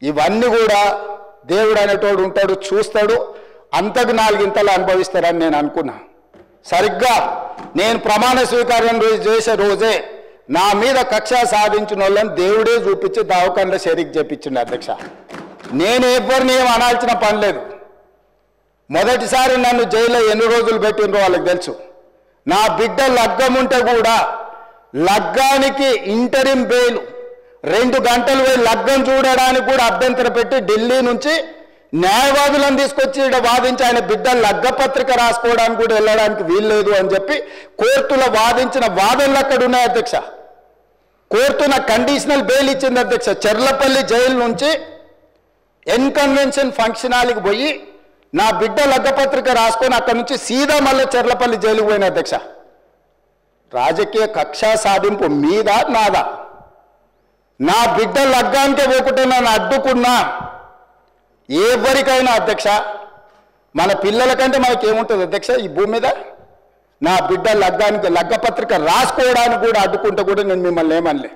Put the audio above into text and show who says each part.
Speaker 1: ఇవన్నీ కూడా దేవుడు అనేటోడు ఉంటాడు, చూస్తాడు, అంతకు 4 ఇంతలు అనుభవిస్తారని నేను అనుకున్నా. సరిగ్గా నేను ప్రమాణ స్వీకారం చేసే రోజే నా మీద కక్ష సాధించిన వాళ్ళని దేవుడే చూపించి దావకంలో షరీక్ చేపించిండు అధ్యక్ష. నేను ఎవరిని ఏం అనాల్సిన పని లేదు. మొదటిసారి నన్ను జైల్లో ఎన్ని రోజులు పెట్టినరో వాళ్ళకి తెలుసు. నా బిడ్డ లగ్గం ఉంటే కూడా లగ్గానికి ఇంటరిం బెయిల్ 2 గంటలు పోయి లగ్గం చూడడానికి కూడా అభ్యంతరం పెట్టి ఢిల్లీ నుంచి న్యాయవాదులను తీసుకొచ్చి ఇక్కడ వాదించి ఆయన బిడ్డ లగ్గపత్రిక రాసుకోవడానికి కూడా వెళ్ళడానికి వీల్లేదు అని చెప్పి కోర్టులో వాదించిన వాదనలు అక్కడ ఉన్నాయి అధ్యక్ష. కోర్టు నాకు కండిషనల్ బెయిల్ ఇచ్చింది అధ్యక్ష. చెర్లపల్లి జైలు నుంచి ఎన్కన్వెన్షన్ ఫంక్షన్ హాల్కి పోయి నా బిడ్డ లగ్గపత్రిక రాసుకొని అక్కడ నుంచి సీదా మళ్ళీ చెర్లపల్లి జైలుకు పోయిన అధ్యక్ష. రాజకీయ కక్ష సాధింపు మీద నాదా? నా బిడ్డ లగ్గానికే పోకుంటే నన్ను అడ్డుకున్నా ఎవరికైనా అధ్యక్ష, మన పిల్లల కంటే మనకేముంటుంది అధ్యక్ష ఈ భూమి మీద? నా బిడ్డ లగ్గానికి లగ్గపత్రిక రాసుకోవడానికి కూడా అడ్డుకుంటే కూడా నేను మిమ్మల్ని ఏమనలే.